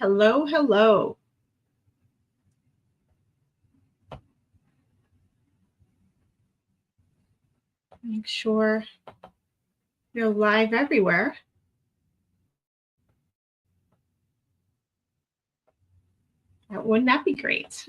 Hello, hello. Make sure you're live everywhere. Wouldn't that be great?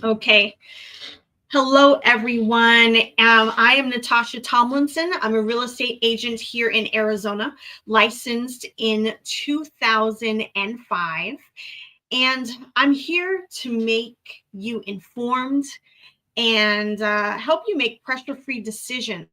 Okay. Hello, everyone. I am Natasha Tomlinson. I'm a real estate agent here in Arizona, licensed in 2005. And I'm here to make you informed and help you make pressure-free decisions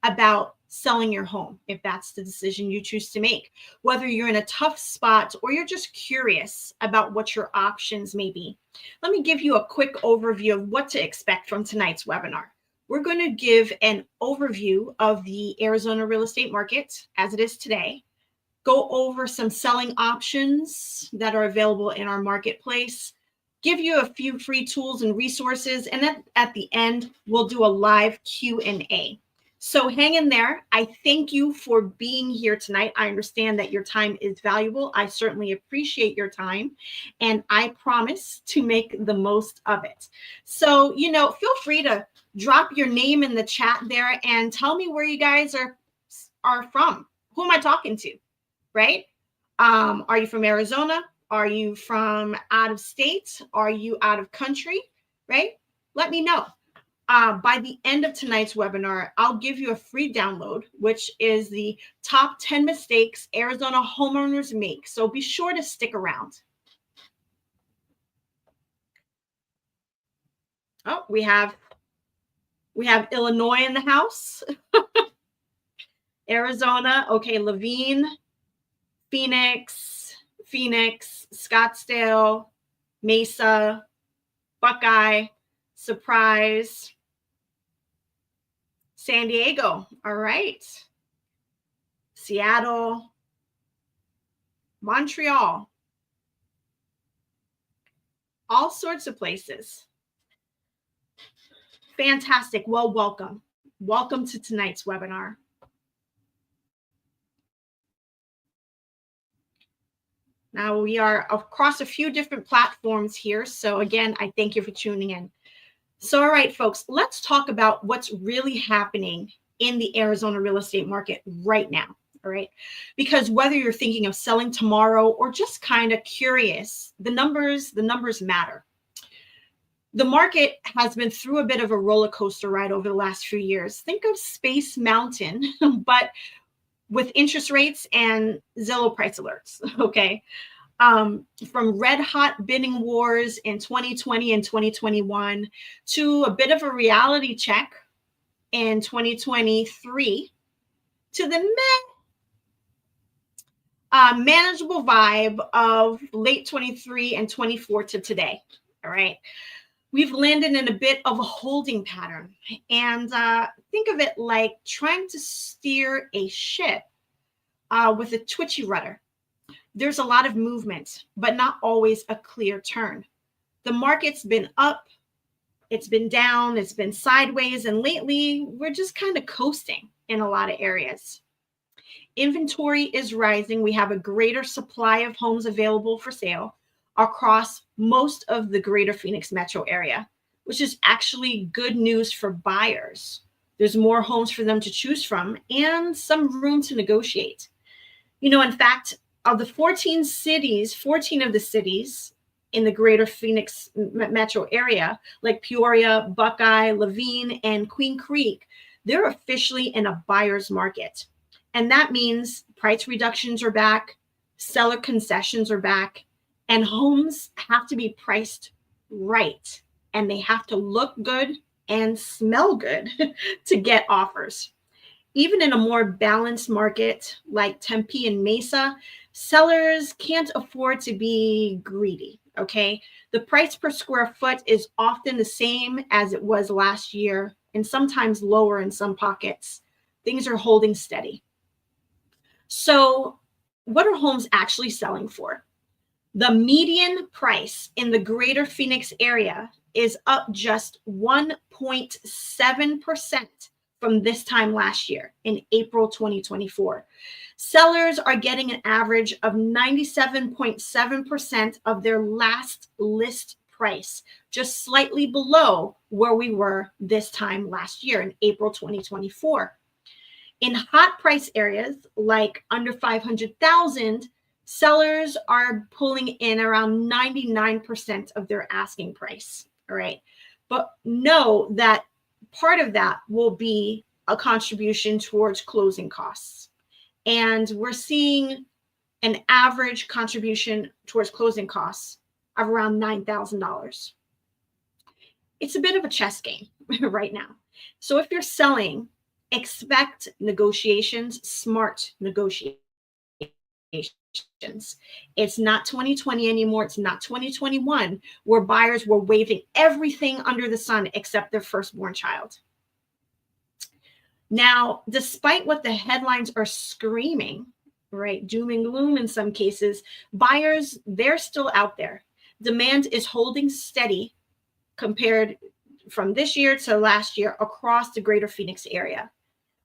about selling your home, if that's the decision you choose to make. Whether you're in a tough spot or you're just curious about what your options may be. Let me give you a quick overview of what to expect from tonight's webinar. We're going to give an overview of the Arizona real estate market as it is today, go over some selling options that are available in our marketplace, give you a few free tools and resources, and then at the end, we'll do a live Q&A. So hang in there. I thank you for being here tonight. I understand that your time is valuable. I certainly appreciate your time, and I promise to make the most of it. So, feel free to drop your name in the chat there and tell me where you guys are from. Who am I talking to, right? Are you from Arizona? Are you from out of state? Are you out of country, right? Let me know. By the end of tonight's webinar, I'll give you a free download, which is the top 10 mistakes Arizona homeowners make. So be sure to stick around. Oh, we have Illinois in the house. Arizona. Okay, Levine, Phoenix, Scottsdale, Mesa, Buckeye, Surprise, San Diego. All right. Seattle, Montreal, all sorts of places. Fantastic. Well, welcome. Welcome to tonight's webinar. Now we are across a few different platforms here. So again, I thank you for tuning in. So, all right, folks, let's talk about what's really happening in the Arizona real estate market right now. All right. Because whether you're thinking of selling tomorrow or just kind of curious, the numbers matter. The market has been through a bit of a roller coaster ride over the last few years. Think of Space Mountain, but with interest rates and Zillow price alerts. Okay. From red hot bidding wars in 2020 and 2021 to a bit of a reality check in 2023 to the manageable vibe of late 23 and 24 to today. All right. We've landed in a bit of a holding pattern, and think of it like trying to steer a ship with a twitchy rudder. There's a lot of movement, but not always a clear turn. The market's been up, it's been down, it's been sideways, and lately we're just kind of coasting in a lot of areas. Inventory is rising. We have a greater supply of homes available for sale across most of the greater Phoenix metro area, which is actually good news for buyers. There's more homes for them to choose from and some room to negotiate. In fact, of the 14 of the cities in the greater Phoenix metro area, like Peoria, Buckeye, Levine, and Queen Creek, they're officially in a buyer's market. And that means price reductions are back, seller concessions are back, and homes have to be priced right. And they have to look good and smell good to get offers. Even in a more balanced market like Tempe and Mesa, sellers can't afford to be greedy, okay? The price per square foot is often the same as it was last year and sometimes lower in some pockets. Things are holding steady. So what are homes actually selling for? The median price in the greater Phoenix area is up just 1.7% from this time last year in April 2024. Sellers are getting an average of 97.7% of their last list price, just slightly below where we were this time last year in April 2024. In hot price areas like under 500,000, sellers are pulling in around 99% of their asking price. All right. But know that part of that will be a contribution towards closing costs. And we're seeing an average contribution towards closing costs of around $9,000. It's a bit of a chess game right now. So if you're selling, expect negotiations, smart negotiations. It's not 2020 anymore. It's not 2021, where buyers were waiving everything under the sun except their firstborn child. Now, despite what the headlines are screaming, right, doom and gloom in some cases, buyers, they're still out there. Demand is holding steady compared from this year to last year across the greater Phoenix area.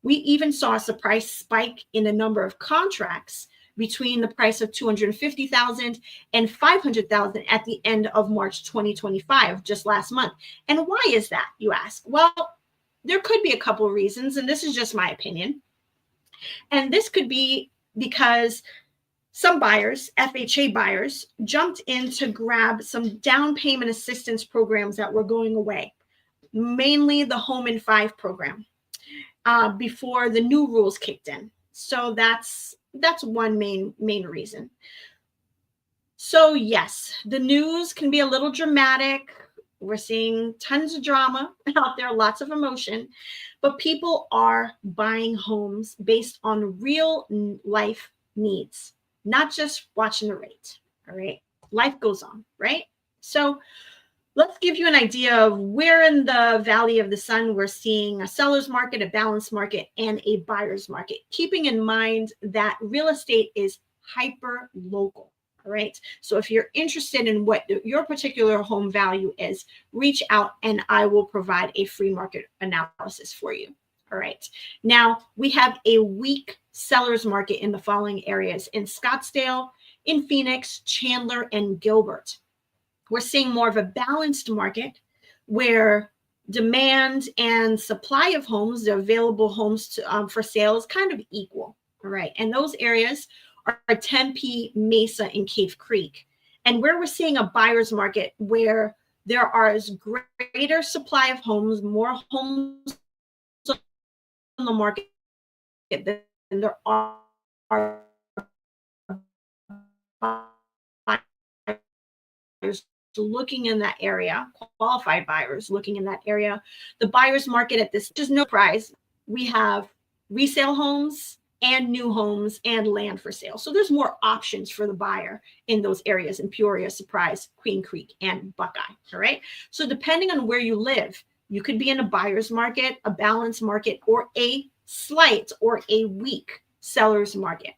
We even saw a surprise spike in the number of contracts between the price of $250,000 and $500,000 at the end of March 2025, just last month. And why is that, you ask? Well, there could be a couple of reasons, and this is just my opinion. And this could be because some buyers, FHA buyers, jumped in to grab some down payment assistance programs that were going away, mainly the Home in 5 program, before the new rules kicked in. So that's one main reason. So yes, the news can be a little dramatic. We're seeing tons of drama out there, lots of emotion, but people are buying homes based on real life needs, not just watching the rate. All right. Life goes on, right? So let's give you an idea of where in the Valley of the Sun we're seeing a seller's market, a balanced market, and a buyer's market, keeping in mind that real estate is hyper local. All right. So if you're interested in what your particular home value is, reach out and I will provide a free market analysis for you. All right. Now we have a weak seller's market in the following areas: in Scottsdale, in Phoenix, Chandler, and Gilbert. We're seeing more of a balanced market where demand and supply of homes, the available homes for sale, is kind of equal. All right. And those areas are Tempe, Mesa, and Cave Creek. And where we're seeing a buyer's market where there are greater supply of homes, more homes on the market than there are buyers looking in that area, qualified buyers looking in that area. The buyer's market at this, just no surprise, we have resale homes and new homes and land for sale. So there's more options for the buyer in those areas in Peoria, Surprise, Queen Creek, and Buckeye. All right. So depending on where you live, you could be in a buyer's market, a balanced market, or a slight or a weak seller's market.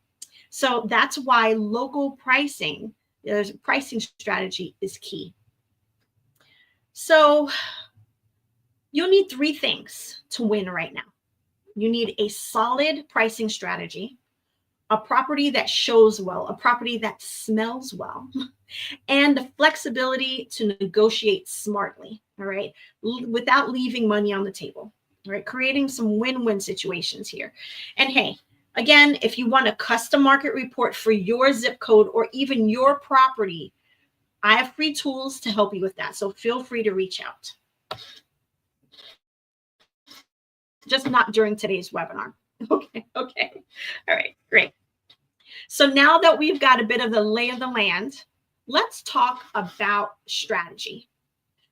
So that's why local pricing, there's a pricing strategy is key. So you'll need 3 things to win right now. You need a solid pricing strategy, a property that shows well, a property that smells well, and the flexibility to negotiate smartly, all right, without leaving money on the table, all right, creating some win-win situations here. And hey, again, if you want a custom market report for your zip code or even your property, I have free tools to help you with that. So feel free to reach out. Just not during today's webinar. Okay. All right, great. So now that we've got a bit of the lay of the land, let's talk about strategy,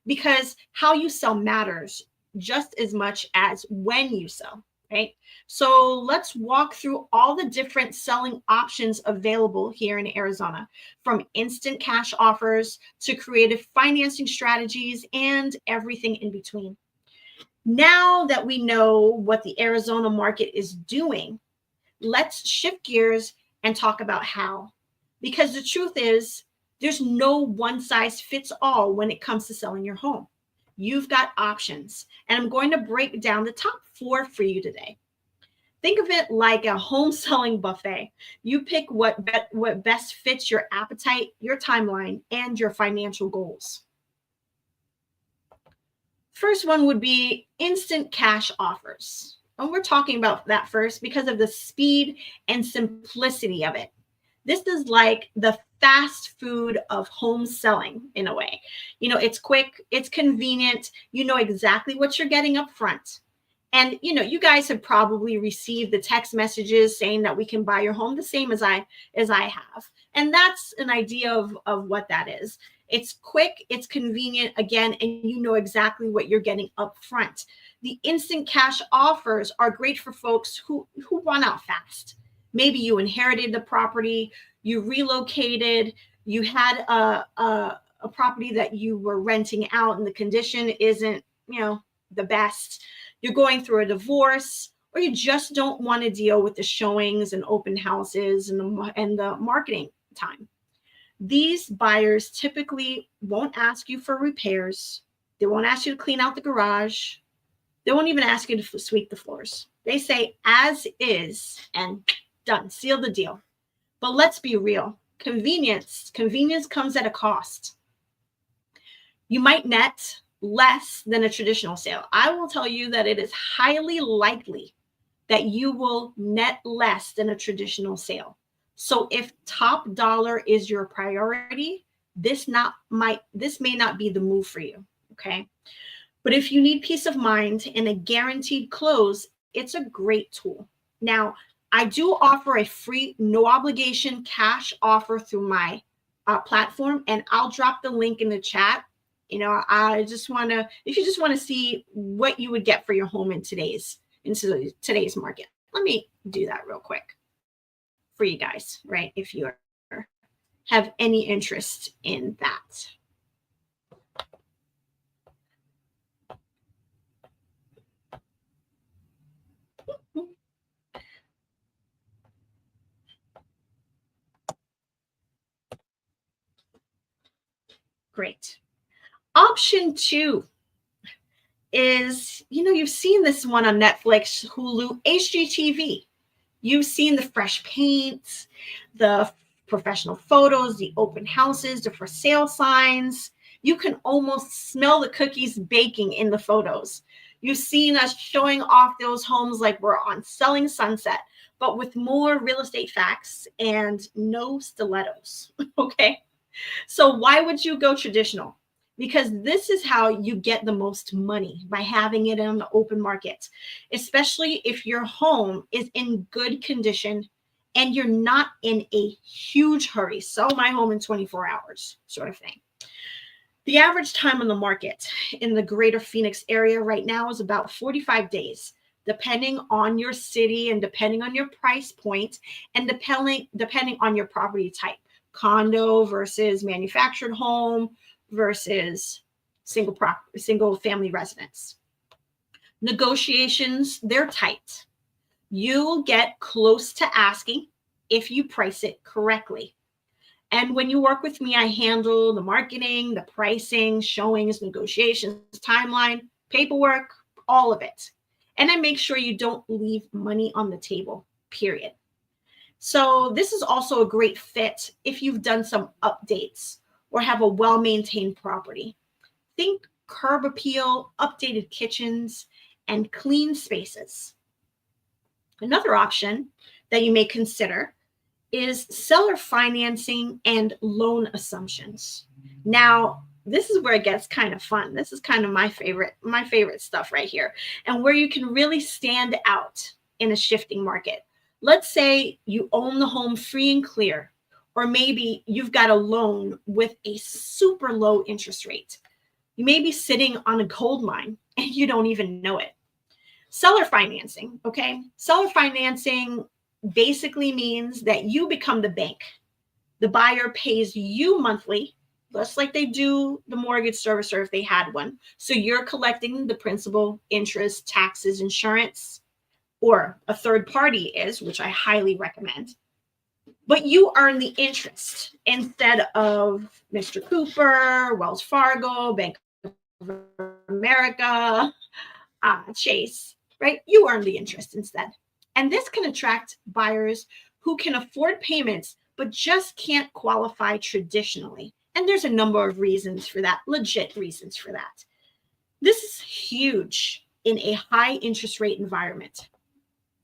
because how you sell matters just as much as when you sell, right? So let's walk through all the different selling options available here in Arizona, from instant cash offers to creative financing strategies and everything in between. Now that we know what the Arizona market is doing, let's shift gears and talk about how. Because the truth is, There's no one size fits all when it comes to selling your home. You've got options, and I'm going to break down the top 4 for you today. Think of it like a home selling buffet. You pick what best fits your appetite, your timeline, and your financial goals. First one would be instant cash offers. And we're talking about that first because of the speed and simplicity of it. This is like the fast food of home selling in a way. It's quick, it's convenient, you know exactly what you're getting up front. And you guys have probably received the text messages saying that we can buy your home, the same as I have. And that's an idea of what that is. It's quick, it's convenient, again, and you know exactly what you're getting up front. The instant cash offers are great for folks who want out fast. Maybe you inherited the property, you relocated, you had a property that you were renting out and the condition isn't, the best. You're going through a divorce, or you just don't want to deal with the showings and open houses and the marketing time. These buyers typically won't ask you for repairs. They won't ask you to clean out the garage. They won't even ask you to sweep the floors. They say as is and done, seal the deal. But let's be real. Convenience comes at a cost. You might net less than a traditional sale. I will tell you that it is highly likely that you will net less than a traditional sale. So if top dollar is your priority, this may not be the move for you, okay? But if you need peace of mind and a guaranteed close, it's a great tool. Now, I do offer a free, no obligation cash offer through my platform, and I'll drop the link in the chat. I just want to, if you just want to see what you would get for your home in today's market, let me do that real quick for you guys, right? If you have any interest in that. Great. Option 2 is, you've seen this one on Netflix, Hulu, HGTV. You've seen the fresh paint, the professional photos, the open houses, the for sale signs. You can almost smell the cookies baking in the photos. You've seen us showing off those homes like we're on Selling Sunset, but with more real estate facts and no stilettos, okay? So why would you go traditional? Because this is how you get the most money, by having it in the open market, especially if your home is in good condition and you're not in a huge hurry. Sell my home in 24 hours sort of thing. The average time on the market in the greater Phoenix area right now is about 45 days, depending on your city and depending on your price point and depending on your property type. Condo versus manufactured home versus single family residence. Negotiations, they're tight. You'll get close to asking if you price it correctly. And when you work with me, I handle the marketing, the pricing, showings, negotiations, timeline, paperwork, all of it. And I make sure you don't leave money on the table, period. So this is also a great fit if you've done some updates or have a well-maintained property. Think curb appeal, updated kitchens, and clean spaces. Another option that you may consider is seller financing and loan assumptions. Now, this is where it gets kind of fun. This is kind of my favorite stuff right here, and where you can really stand out in a shifting market. Let's say you own the home free and clear, or maybe you've got a loan with a super low interest rate. You may be sitting on a gold mine and you don't even know it. Seller financing, okay? Seller financing basically means that you become the bank. The buyer pays you monthly, just like they do the mortgage servicer if they had one. So you're collecting the principal, interest, taxes, insurance, or a third party is, which I highly recommend. but you earn the interest instead of Mr. Cooper, Wells Fargo, Bank of America, Chase, right? You earn the interest instead. And this can attract buyers who can afford payments but just can't qualify traditionally. And there's a number of reasons for that, legit reasons for that. This is huge in a high interest rate environment.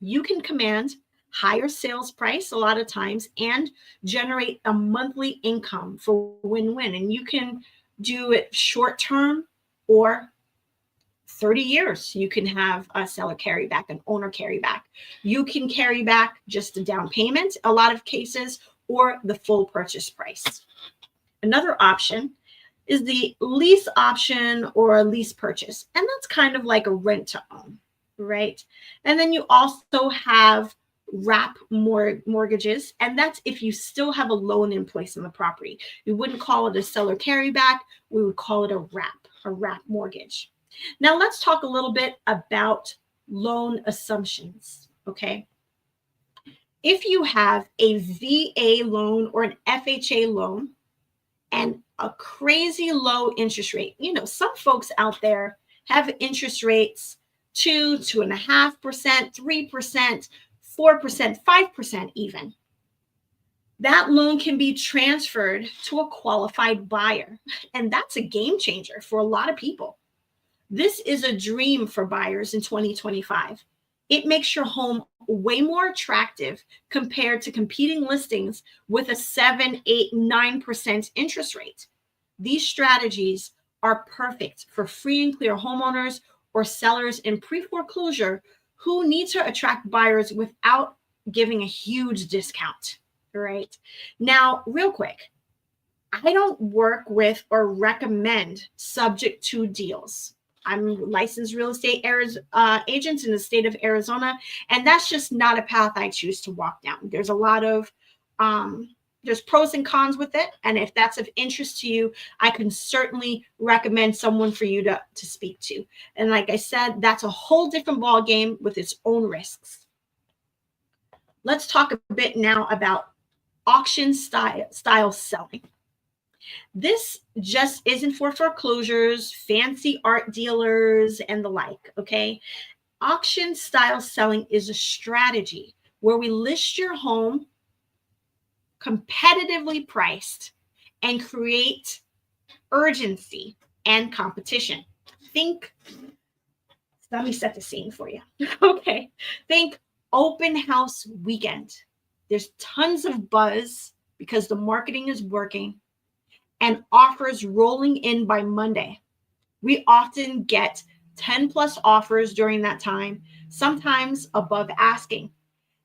You can command higher sales price a lot of times and generate a monthly income for win-win. And you can do it short term or 30 years. You can have a seller carry back, an owner carry back. You can carry back just a down payment, a lot of cases, or the full purchase price. Another option is the lease option or a lease purchase. And that's kind of like a rent to own, right? And then you also have wrap mortgages. And that's if you still have a loan in place on the property. We wouldn't call it a seller carryback. We would call it a wrap mortgage. Now let's talk a little bit about loan assumptions, okay? If you have a VA loan or an FHA loan and a crazy low interest rate, you know, some folks out there have interest rates 2.5%, 3%, 4%, 5% even. That loan can be transferred to a qualified buyer. And that's a game changer for a lot of people. This is a dream for buyers in 2025. It makes your home way more attractive compared to competing listings with a 7, 8, 9% interest rate. These strategies are perfect for free and clear homeowners or sellers in pre-foreclosure who need to attract buyers without giving a huge discount, right? Now, real quick, I don't work with or recommend subject to deals. I'm a licensed real estate agent in the state of Arizona, and that's just not a path I choose to walk down. There's a lot of, there's pros and cons with it. And if that's of interest to you, I can certainly recommend someone for you to speak to. And like I said, that's a whole different ball game with its own risks. Let's talk a bit now about auction style selling. This just isn't for foreclosures, fancy art dealers, and the like, okay? Auction style selling is a strategy where we list your home competitively priced and create urgency and competition. Let me set the scene for you. Okay. Think open house weekend. There's tons of buzz because the marketing is working and offers rolling in by Monday. We often get 10 plus offers during that time, sometimes above asking.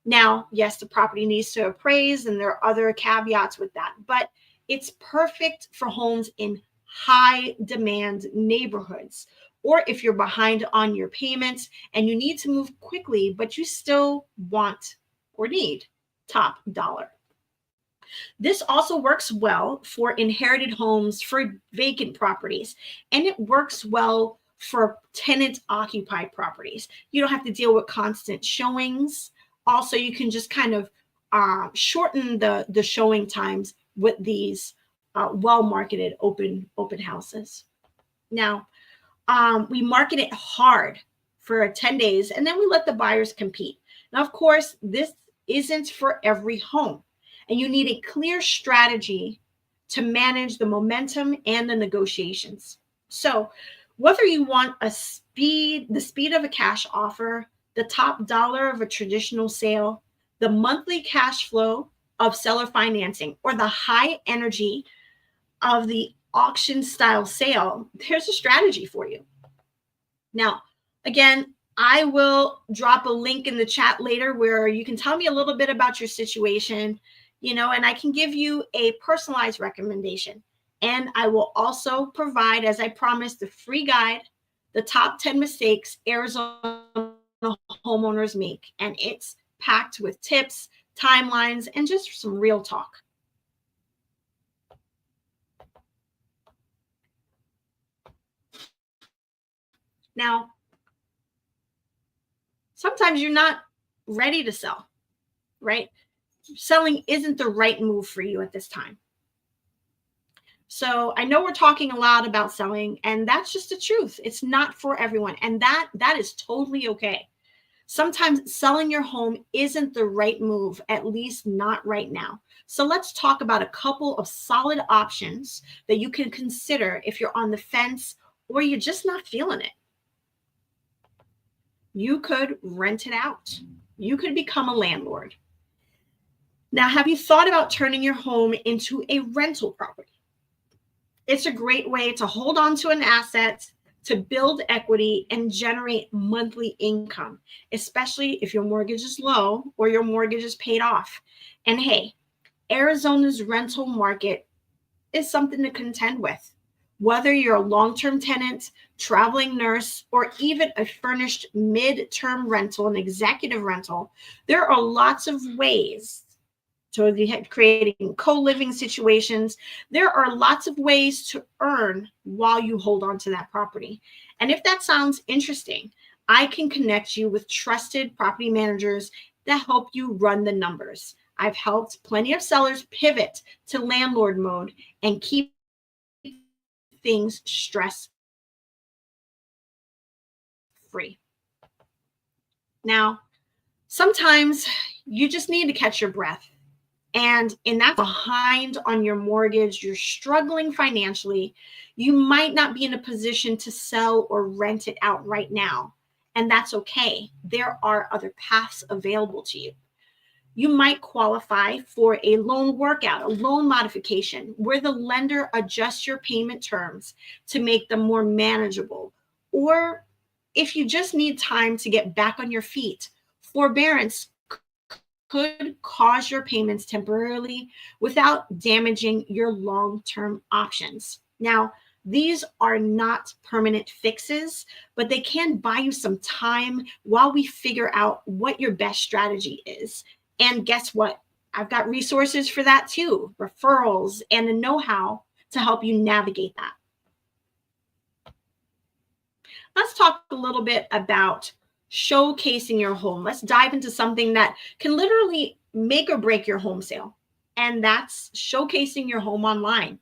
Now, yes, the property needs to appraise and there are other caveats with that, but it's perfect for homes in high demand neighborhoods. Or if you're behind on your payments and you need to move quickly, but you still want or need top dollar. This also works well for inherited homes, for vacant properties, and it works well for tenant occupied properties. You don't have to deal with constant showings. Also, you can just kind of shorten the showing times with these well-marketed open houses. Now, we market it hard for 10 days, and then we let the buyers compete. Now, of course, this isn't for every home. And you need a clear strategy to manage the momentum and the negotiations. So whether you want the speed of a cash offer, the top dollar of a traditional sale, the monthly cash flow of seller financing, or the high energy of the auction style sale, there's a strategy for you. Now, again, I will drop a link in the chat later where you can tell me a little bit about your situation, and I can give you a personalized recommendation. And I will also provide, as I promised, the free guide, the top 10 mistakes Arizona homeowners make. And it's packed with tips, timelines, and just some real talk. Now, sometimes you're not ready to sell, right? selling isn't the right move for you at this time. So I know we're talking a lot about selling, and that's just the truth. It's not for everyone, and that is totally okay. Sometimes selling your home isn't the right move, at least not right now. So let's talk about a couple of solid options that you can consider if you're on the fence or you're just not feeling it. You could rent it out. You could become a landlord. Now, have you thought about turning your home into a rental property? It's a great way to hold on to an asset, to build equity, and generate monthly income, especially if your mortgage is low or your mortgage is paid off. And hey, Arizona's rental market is something to contend with. Whether you're a long-term tenant, traveling nurse, or even a furnished mid-term rental, an executive rental, there are lots of ways to creating co-living situations. There are lots of ways to earn while you hold on to that property. And if that sounds interesting, I can connect you with trusted property managers that help you run the numbers. I've helped plenty of sellers pivot to landlord mode and keep things stress free. Now, sometimes you just need to catch your breath. And in that behind on your mortgage, you're struggling financially, you might not be in a position to sell or rent it out right now. And that's okay. There are other paths available to you. You might qualify for a loan workout, a loan modification, where the lender adjusts your payment terms to make them more manageable. Or if you just need time to get back on your feet, forbearance could cause your payments temporarily without damaging your long-term options. Now, these are not permanent fixes, but they can buy you some time while we figure out what your best strategy is. And guess what? I've got resources for that too, referrals and the know-how to help you navigate that. Let's talk a little bit about showcasing your home. Let's dive into something that can literally make or break your home sale, and that's showcasing your home online.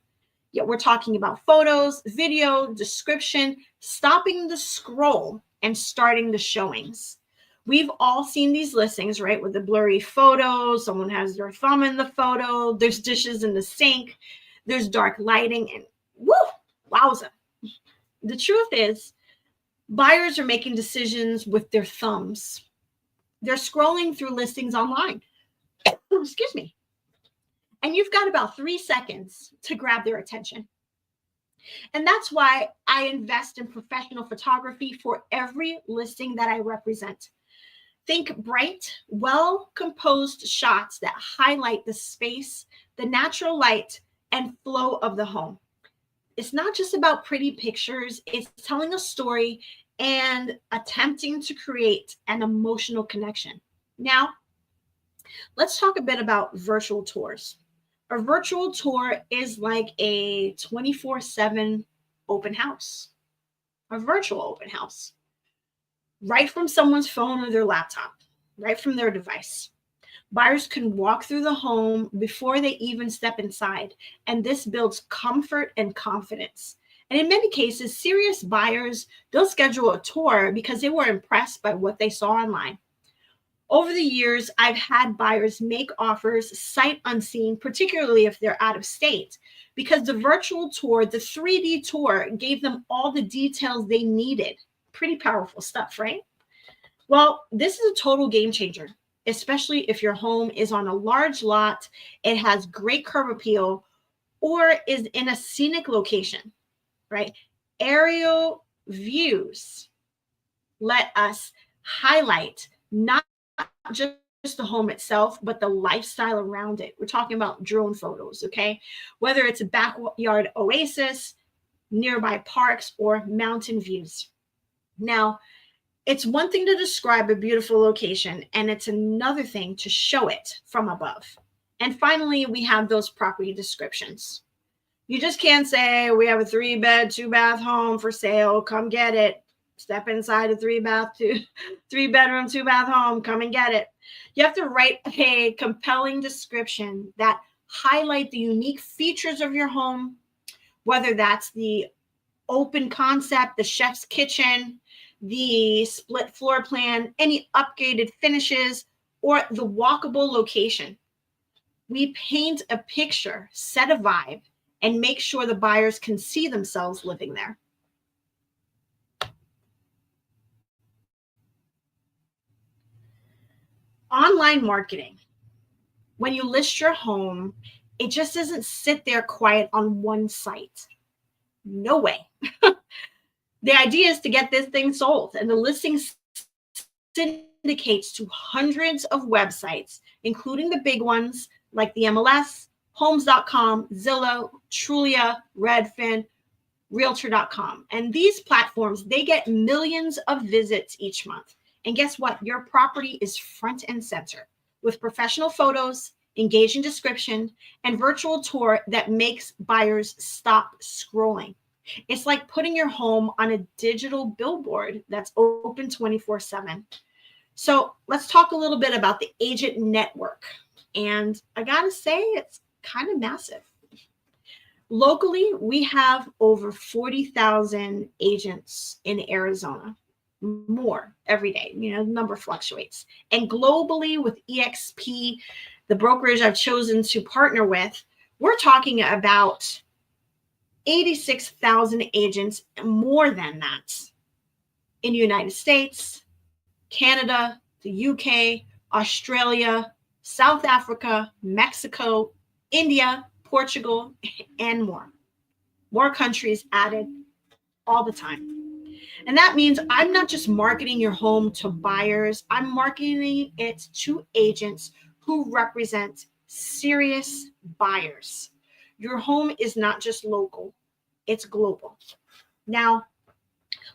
Yet we're talking about photos, video, description, stopping the scroll and starting the showings. We've all seen these listings, right? With the blurry photos, someone has their thumb in the photo, there's dishes in the sink, there's dark lighting, and woo, wowza. The truth is, buyers are making decisions with their thumbs. They're scrolling through listings online. Excuse me. And you've got about 3 seconds to grab their attention. And that's why I invest in professional photography for every listing that I represent. Think bright, well-composed shots that highlight the space, the natural light, and flow of the home. It's not just about pretty pictures, it's telling a story and attempting to create an emotional connection. Now, let's talk a bit about virtual tours. A virtual tour is like a 24/7 open house, a virtual open house, right from someone's phone or their laptop, right from their device. Buyers can walk through the home before they even step inside, and this builds comfort and confidence. And in many cases, serious buyers, they'll schedule a tour because they were impressed by what they saw online. Over the years, I've had buyers make offers sight unseen, particularly if they're out of state, because the virtual tour, the 3D tour, gave them all the details they needed. Pretty powerful stuff, right? Well, this is a total game changer, especially if your home is on a large lot, it has great curb appeal, or is in a scenic location, right? Aerial views let us highlight not just the home itself, but the lifestyle around it. We're talking about drone photos, okay? Whether it's a backyard oasis, nearby parks, or mountain views. Now, it's one thing to describe a beautiful location, and it's another thing to show it from above. And finally, we have those property descriptions. You just can't say, we have a 3-bed, 2-bath home for sale, come get it. Step inside a 3-bedroom, 2-bath home, come and get it. You have to write a compelling description that highlight the unique features of your home, whether that's the open concept, the chef's kitchen, the split floor plan, any upgraded finishes, or the walkable location. We paint a picture, set a vibe, and make sure the buyers can see themselves living there. Online marketing. When you list your home, it just doesn't sit there quiet on one site. No way. The idea is to get this thing sold, and the listing syndicates to hundreds of websites, including the big ones like the MLS, Homes.com, Zillow, Trulia, Redfin, Realtor.com. And these platforms, they get millions of visits each month. And guess what? Your property is front and center with professional photos, engaging description, and virtual tour that makes buyers stop scrolling. It's like putting your home on a digital billboard that's open 24/7. So let's talk a little bit about the agent network. And I gotta say, it's kind of massive. Locally, we have over 40,000 agents in Arizona, more every day. The number fluctuates. And globally, with EXP, the brokerage I've chosen to partner with, we're talking about 86,000 agents, more than that, in the United States, Canada, the UK, Australia, South Africa, Mexico, India, Portugal, and more. More countries added all the time. And that means I'm not just marketing your home to buyers, I'm marketing it to agents who represent serious buyers. Your home is not just local, it's global. Now,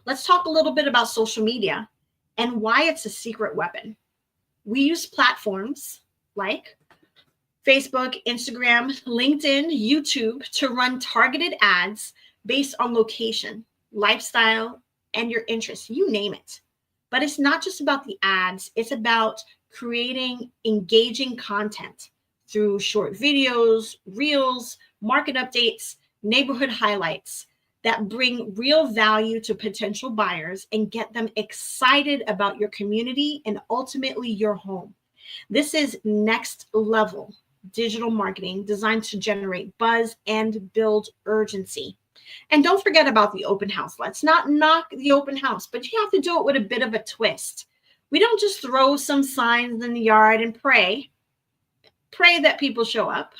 let's talk a little bit about social media and why it's a secret weapon. We use platforms like Facebook, Instagram, LinkedIn, YouTube to run targeted ads based on location, lifestyle, and your interests, you name it. But it's not just about the ads, it's about creating engaging content through short videos, reels, market updates, neighborhood highlights that bring real value to potential buyers and get them excited about your community and ultimately your home. This is next level digital marketing designed to generate buzz and build urgency. And don't forget about the open house. Let's not knock the open house, but you have to do it with a bit of a twist. We don't just throw some signs in the yard and pray that people show up.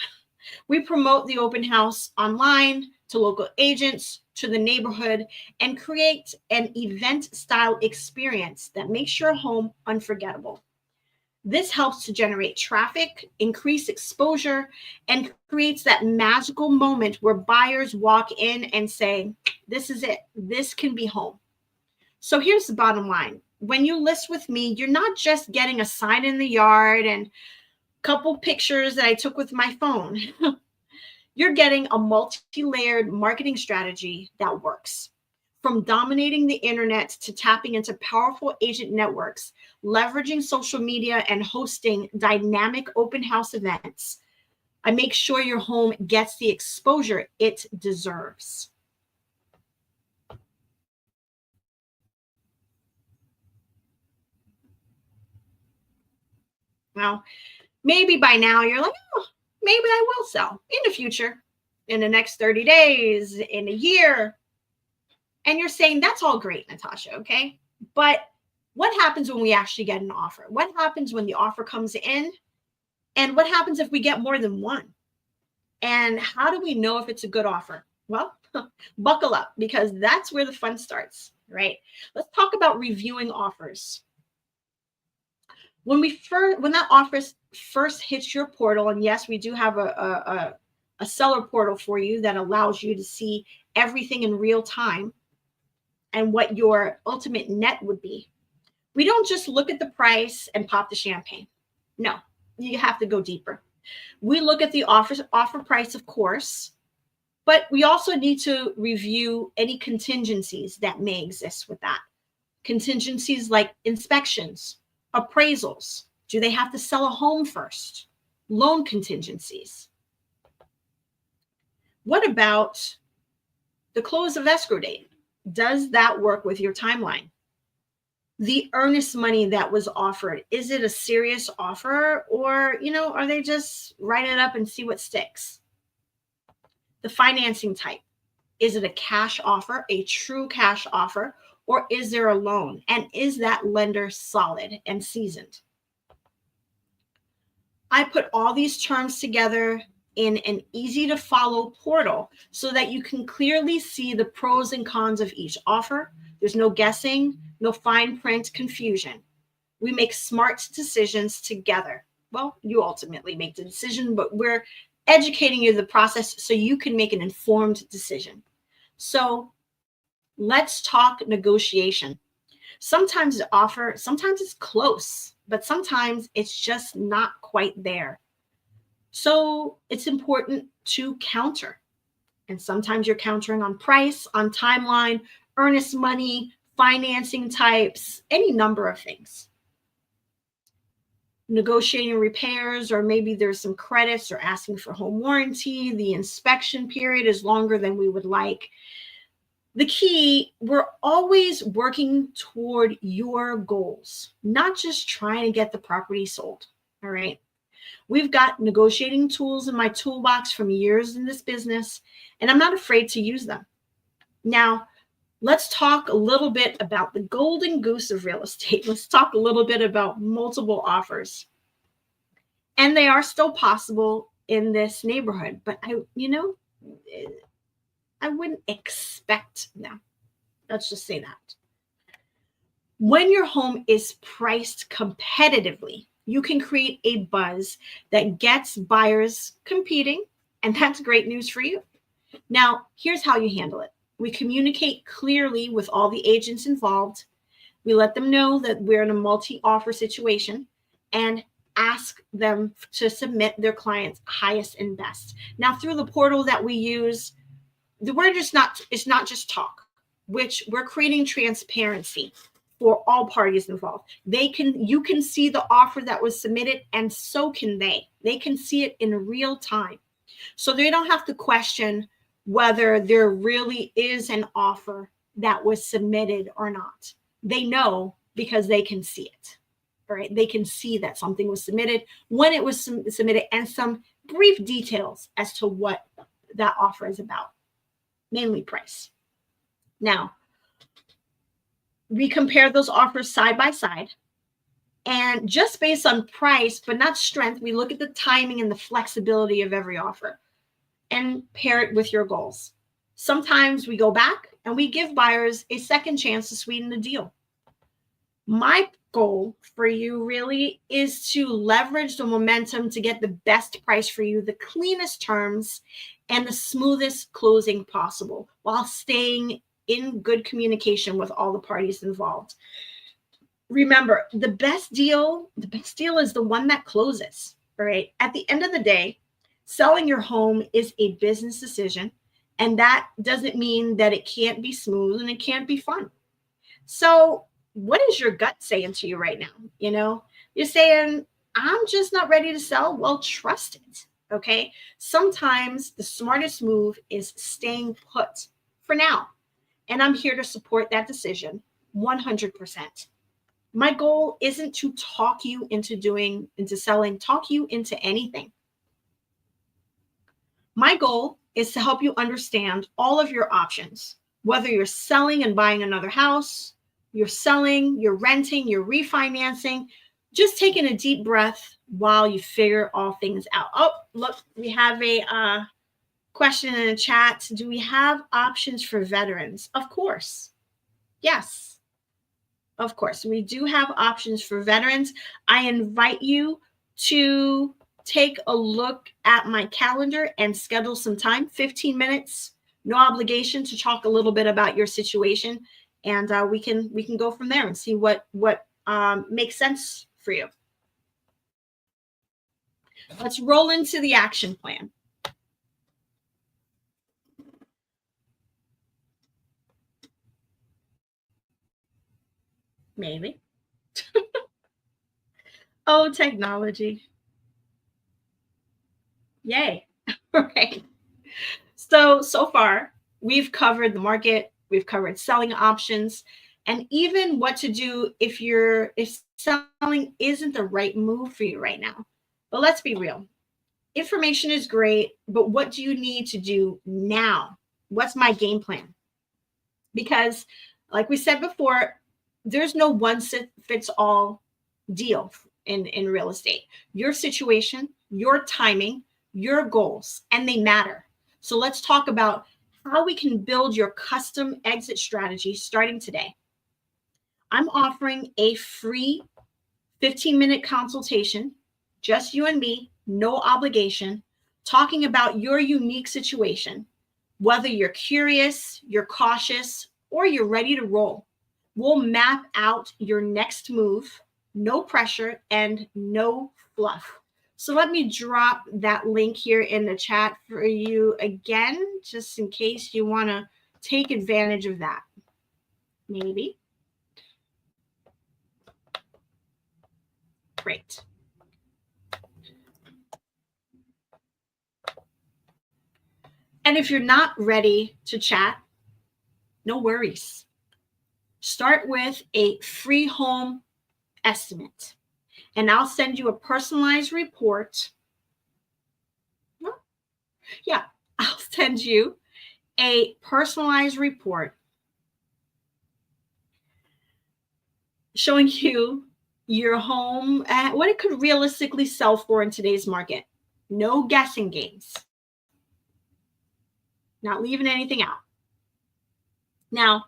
We promote the open house online, to local agents, to the neighborhood, and create an event-style experience that makes your home unforgettable. This helps to generate traffic, increase exposure, and creates that magical moment where buyers walk in and say, this is it. This can be home. So here's the bottom line. When you list with me, you're not just getting a sign in the yard and a couple pictures that I took with my phone. You're getting a multi-layered marketing strategy that works. From dominating the internet to tapping into powerful agent networks, leveraging social media, and hosting dynamic open house events, I make sure your home gets the exposure it deserves. Now, maybe by now you're like, oh, maybe I will sell in the future, in the next 30 days, in a year. And you're saying, that's all great, Natasha, okay? But what happens when we actually get an offer? What happens when the offer comes in? And what happens if we get more than one? And how do we know if it's a good offer? Well, buckle up, because that's where the fun starts, right? Let's talk about reviewing offers. When that offer first hits your portal, and yes, we do have a seller portal for you that allows you to see everything in real time and what your ultimate net would be. We don't just look at the price and pop the champagne. No, you have to go deeper. We look at the offer price, of course, but we also need to review any contingencies that may exist with that. Contingencies like inspections, appraisals, Do they have to sell a home first? Loan contingencies. What about the close of escrow date? Does that work with your timeline? The earnest money that was offered, is it a serious offer, or, are they just write it up and see what sticks? The financing type, is it a cash offer, a true cash offer, or is there a loan? And is that lender solid and seasoned? I put all these terms together in an easy to follow portal so that you can clearly see the pros and cons of each offer. There's no guessing, no fine print confusion. We make smart decisions together. Well, you ultimately make the decision, but we're educating you the process so you can make an informed decision. So let's talk negotiation. Sometimes the offer, sometimes it's close, but sometimes it's just not quite there. So it's important to counter. And sometimes you're countering on price, on timeline, earnest money, financing types, any number of things. Negotiating repairs, or maybe there's some credits or asking for home warranty. The inspection period is longer than we would like. The key, we're always working toward your goals, not just trying to get the property sold. All right. We've got negotiating tools in my toolbox from years in this business, and I'm not afraid to use them. Now, let's talk a little bit about the golden goose of real estate. Let's talk a little bit about multiple offers. And they are still possible in this neighborhood, but I wouldn't expect them. Let's just say that. When your home is priced competitively, you can create a buzz that gets buyers competing, and that's great news for you. Now, here's how you handle it. We communicate clearly with all the agents involved. We let them know that we're in a multi-offer situation and ask them to submit their client's highest and best. Now, through the portal that we use, it's not just talk, which we're creating transparency for all parties involved. You can see the offer that was submitted, and so can they. They can see it in real time. So they don't have to question whether there really is an offer that was submitted or not. They know because they can see it. All right. They can see that something was submitted, when it was submitted, and some brief details as to what that offer is about, mainly price. Now, we compare those offers side by side, and just based on price, but not strength, we look at the timing and the flexibility of every offer and pair it with your goals. Sometimes we go back and we give buyers a second chance to sweeten the deal. My goal for you really is to leverage the momentum to get the best price for you, the cleanest terms, and the smoothest closing possible, while staying in good communication with all the parties involved. Remember, the best deal is the one that closes. All right. At the end of the day, selling your home is a business decision, and that doesn't mean that it can't be smooth and it can't be fun. So what is your gut saying to you right now? You're saying, I'm just not ready to sell. Well, trust it. Okay. Sometimes the smartest move is staying put for now. And I'm here to support that decision 100%. My goal isn't to talk you into selling, talk you into anything. My goal is to help you understand all of your options, whether you're selling and buying another house, you're selling, you're renting, you're refinancing. Just taking a deep breath while you figure all things out. Oh, look, we have a question in the chat. Do we have options for veterans? Of course. Yes. Of course. We do have options for veterans. I invite you to take a look at my calendar and schedule some time, 15 minutes, no obligation, to talk a little bit about your situation. And we can go from there and see what makes sense for you. Let's roll into the action plan. Maybe. Oh, technology. Yay. Right. So far, we've covered the market, we've covered selling options, and even what to do if selling isn't the right move for you right now. But let's be real. Information is great, but what do you need to do now? What's my game plan? Because like we said before, there's no one fits all deal in real estate. Your situation, your timing, your goals, and they matter. So let's talk about how we can build your custom exit strategy starting today. I'm offering a free 15-minute consultation, just you and me, no obligation, talking about your unique situation, whether you're curious, you're cautious, or you're ready to roll. We'll map out your next move, no pressure and no fluff. So let me drop that link here in the chat for you again, just in case you want to take advantage of that. Maybe. Great. And if you're not ready to chat, no worries. Start with a free home estimate, and I'll send you a personalized report. Yeah, I'll send you a personalized report showing you your home, what it could realistically sell for in today's market. No guessing games. Not leaving anything out. Now,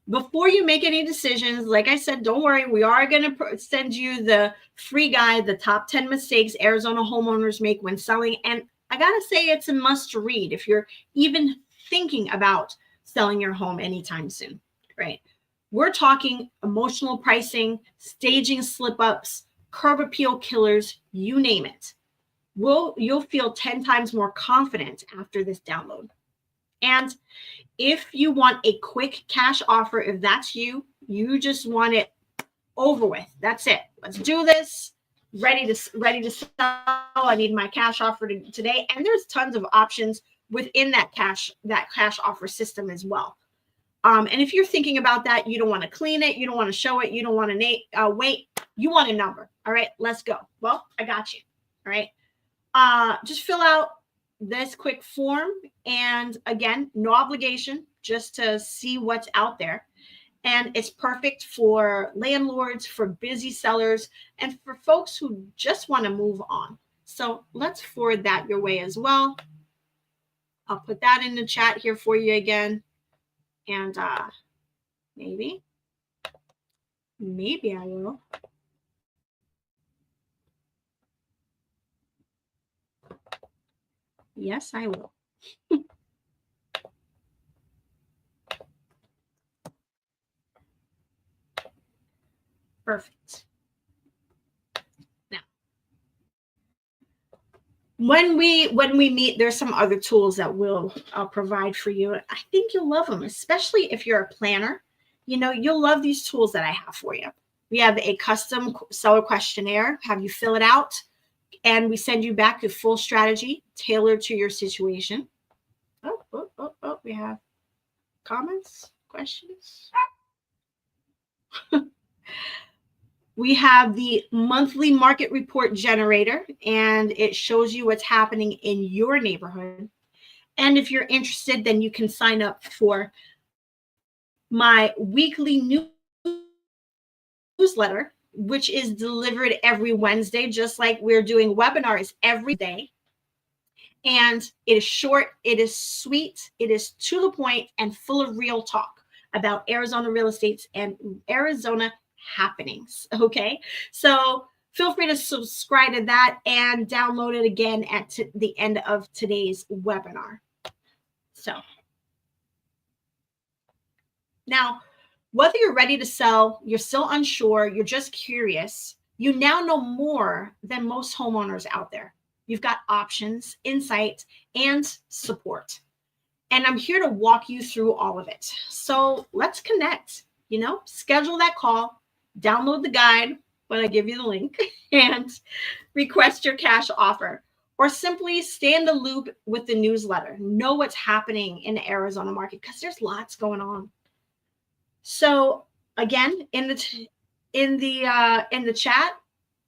before you make any decisions, like I said, don't worry. We are going to send you the free guide, the top 10 mistakes Arizona homeowners make when selling. And I got to say, it's a must read if you're even thinking about selling your home anytime soon, right? We're talking emotional pricing, staging slip ups, curb appeal killers, you name it. You'll feel 10 times more confident after this download. And if you want a quick cash offer, if that's you just want it over with. That's it. Let's do this. Ready to sell. I need my cash offer today. And there's tons of options within that cash offer system as well. And if you're thinking about that, you don't want to clean it, you don't want to show it, you don't want to wait, you want a number. All right, let's go. Well, I got you. All right. Just fill out this quick form, and again, no obligation, just to see what's out there. And it's perfect for landlords, for busy sellers, and for folks who just want to move on. So let's forward that your way as well. I'll put that in the chat here for you again. And maybe I will. Yes, I will. Perfect. Now, when we meet, there's some other tools that I'll provide for you. I think you'll love them, especially if you're a planner. You'll love these tools that I have for you. We have a custom seller questionnaire, have you fill it out, and we send you back a full strategy tailored to your situation. Oh, we have comments, questions. We have the monthly market report generator, and it shows you what's happening in your neighborhood. And if you're interested, then you can sign up for my weekly newsletter, which is delivered every Wednesday, just like we're doing webinars every day. And it is short, it is sweet, it is to the point, and full of real talk about Arizona real estate and Arizona happenings. Okay, so feel free to subscribe to that and download it again at the end of today's webinar. So now, whether you're ready to sell, you're still unsure, you're just curious, you now know more than most homeowners out there. You've got options, insight, and support. And I'm here to walk you through all of it. So let's connect, schedule that call, download the guide, but I give you the link, and request your cash offer, or simply stay in the loop with the newsletter. Know what's happening in the Arizona market because there's lots going on. So again, in the chat,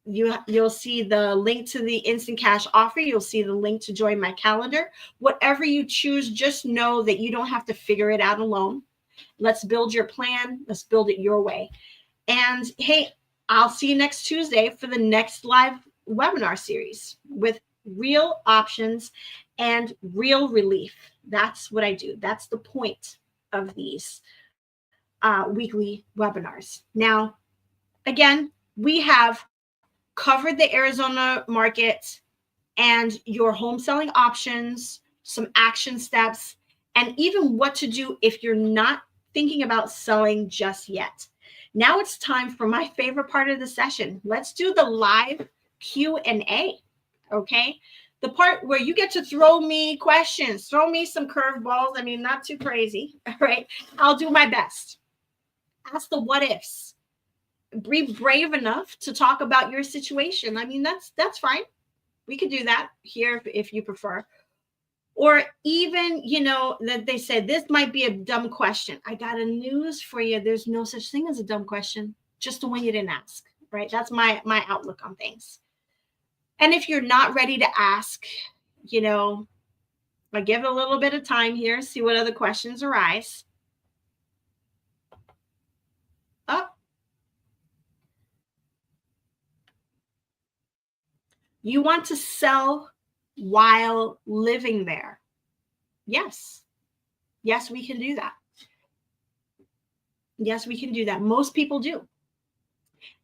you'll see the link to the instant cash offer. You'll see the link to join my calendar. Whatever you choose, just know that you don't have to figure it out alone. Let's build your plan. Let's build it your way. And hey, I'll see you next Tuesday for the next live webinar series with real options and real relief. That's what I do. That's the point of these weekly webinars. Now, again, we have covered the Arizona market and your home selling options, some action steps, and even what to do if you're not thinking about selling just yet. Now it's time for my favorite part of the session. Let's do the live Q&A, okay? The part where you get to throw me questions, throw me some curveballs. I mean, not too crazy, all right? I'll do my best. Ask the what ifs. Be brave enough to talk about your situation. I mean, that's fine. We could do that here if you prefer. Or even, that they said, this might be a dumb question. I got a news for you. There's no such thing as a dumb question, just the one you didn't ask, right? That's my outlook on things. And if you're not ready to ask, I give it a little bit of time here, see what other questions arise. Oh. You want to sell while living there? Yes. Yes, we can do that. Yes, we can do that. Most people do.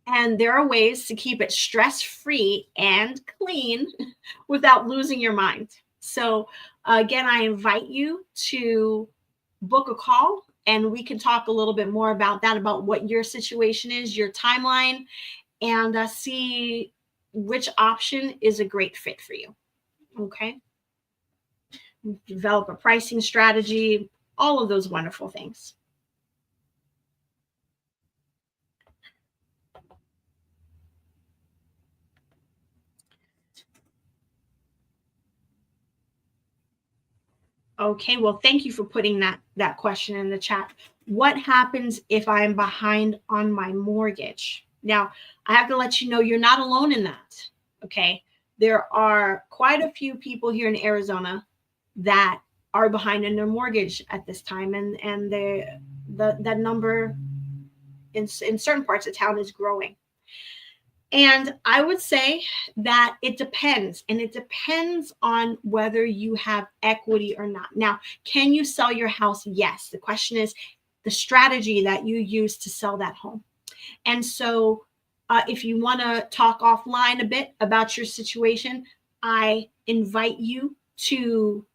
And there are ways to keep it stress-free and clean without losing your mind. So again, I invite you to book a call and we can talk a little bit more about that, about what your situation is, your timeline, and see which option is a great fit for you. Okay. Develop a pricing strategy, all of those wonderful things. Okay, well, thank you for putting that question in the chat. What happens if I'm behind on my mortgage? Now, I have to let you know you're not alone in that. Okay, there are quite a few people here in Arizona that are behind in their mortgage at this time, and that number in certain parts of town is growing. And I would say that it depends, and it depends on whether you have equity or not. Now, can you sell your house? Yes. The question is the strategy that you use to sell that home. And so if you want to talk offline a bit about your situation, I invite you to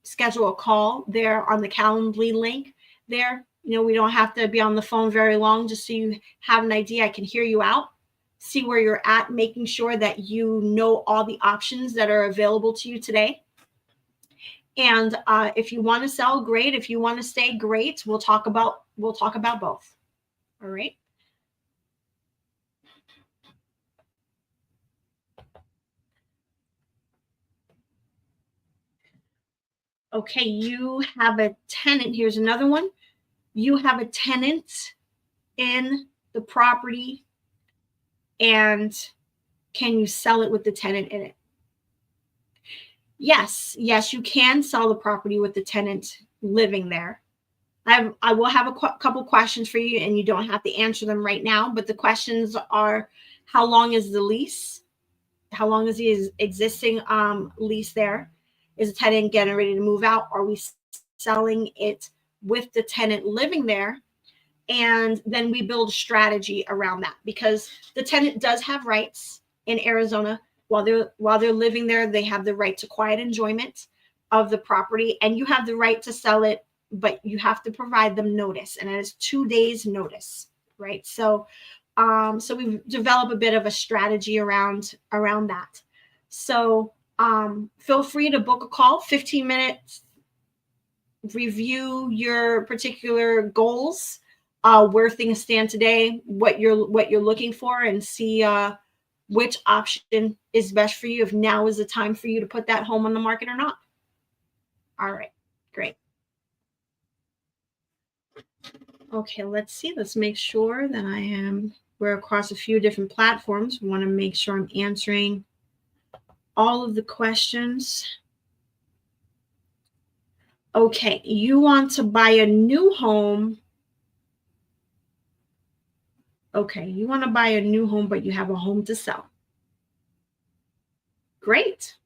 schedule a call there on the Calendly link there. We don't have to be on the phone very long, just so you have an idea. I can hear you out, see where you're at, making sure that you know all the options that are available to you today. And if you want to sell, great. If you want to stay, great. We'll talk about both. All right. Okay, you have a tenant. Here's another one. You have a tenant in the property, and can you sell it with the tenant in it? Yes, you can sell the property with the tenant living there. I will have a couple questions for you, and you don't have to answer them right now, but the questions are, how long is the lease? How long is the existing lease there? Is the tenant getting ready to move out? Are we selling it with the tenant living there? And then we build a strategy around that, because the tenant does have rights in Arizona. While they're living there, they have the right to quiet enjoyment of the property, and you have the right to sell it, but you have to provide them notice, and it is 2 days notice, right? So we've developed a bit of a strategy around that. So feel free to book a call, 15 minutes, review your particular goals, where things stand today, what you're looking for, and see which option is best for you, if now is the time for you to put that home on the market or not. All right, great. Okay, let's see. Let's make sure that we're across a few different platforms. We want to make sure I'm answering all of the questions. Okay, you want to buy a new home. Okay, you want to buy a new home, but you have a home to sell. Great.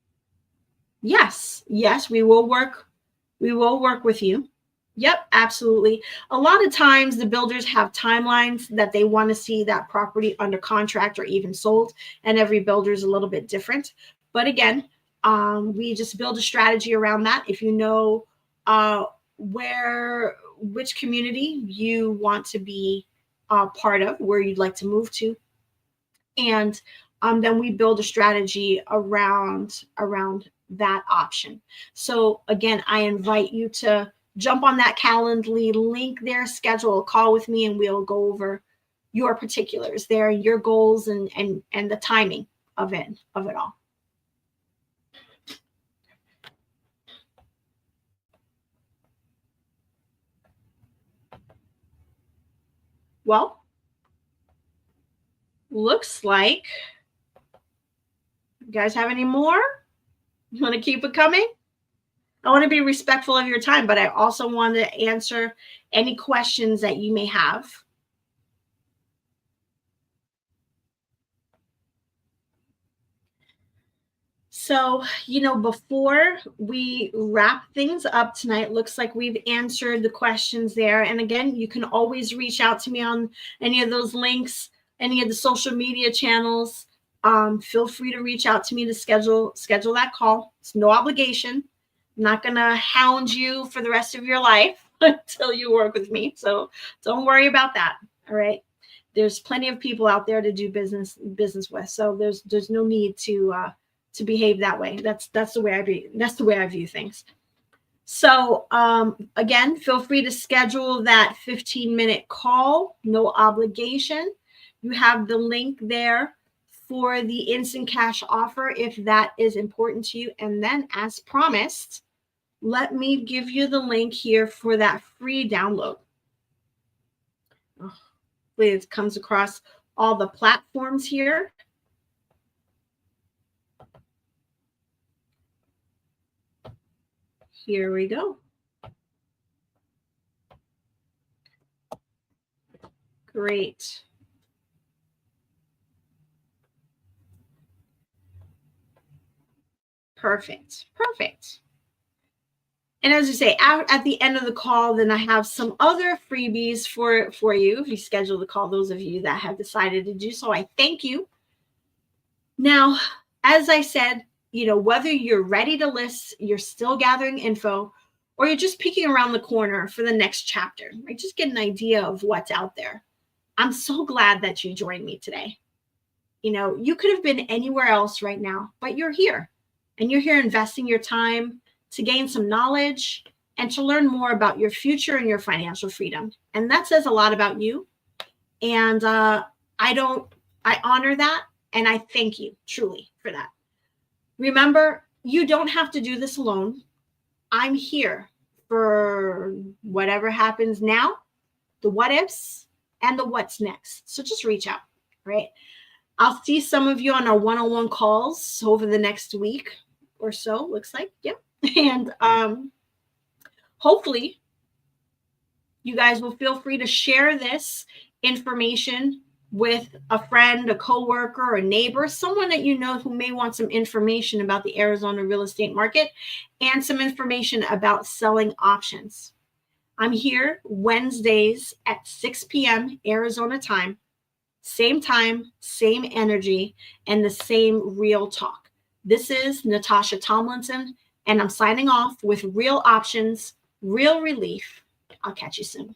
Yes, we will work with you. Yep, absolutely. A lot of times the builders have timelines that they want to see that property under contract or even sold, and every builder is a little bit different. But again, we just build a strategy around that. If you know which community you want to be part of, where you'd like to move to, and then we build a strategy around that option. So again, I invite you to jump on that Calendly link there, schedule a call with me, and we'll go over your particulars there, your goals, and the timing of it all. Well, looks like you guys have any more? You want to keep it coming? I want to be respectful of your time, but I also want to answer any questions that you may have. So, before we wrap things up tonight, looks like we've answered the questions there. And again, you can always reach out to me on any of those links, any of the social media channels. Feel free to reach out to me to schedule that call. It's no obligation. I'm not going to hound you for the rest of your life until you work with me. So don't worry about that. All right. There's plenty of people out there to do business with. So there's no need to behave that way. That's the way I view things. So again, feel free to schedule that 15-minute call, no obligation. You have the link there for the instant cash offer if that is important to you. And then, as promised, let me give you the link here for that free download. It comes across all the platforms here. Here we go. Great. Perfect. And as you say, at the end of the call, then I have some other freebies for you if you schedule the call, those of you that have decided to do so. I thank you. Now, as I said, whether you're ready to list, you're still gathering info, or you're just peeking around the corner for the next chapter, right? Just get an idea of what's out there. I'm so glad that you joined me today. You could have been anywhere else right now, but you're here, and you're here investing your time to gain some knowledge and to learn more about your future and your financial freedom. And that says a lot about you. And I honor that. And I thank you truly for that. Remember, you don't have to do this alone. I'm here for whatever happens now, the what ifs, and the what's next. So just reach out, right? I'll see some of you on our one-on-one calls over the next week or so, looks like. Yep. And hopefully you guys will feel free to share this information with a friend, a coworker, a neighbor, someone that you know who may want some information about the Arizona real estate market and some information about selling options. I'm here Wednesdays at 6 p.m. Arizona time, same energy, and the same real talk. This is Natasha Tomlinson, and I'm signing off with real options, real relief. I'll catch you soon.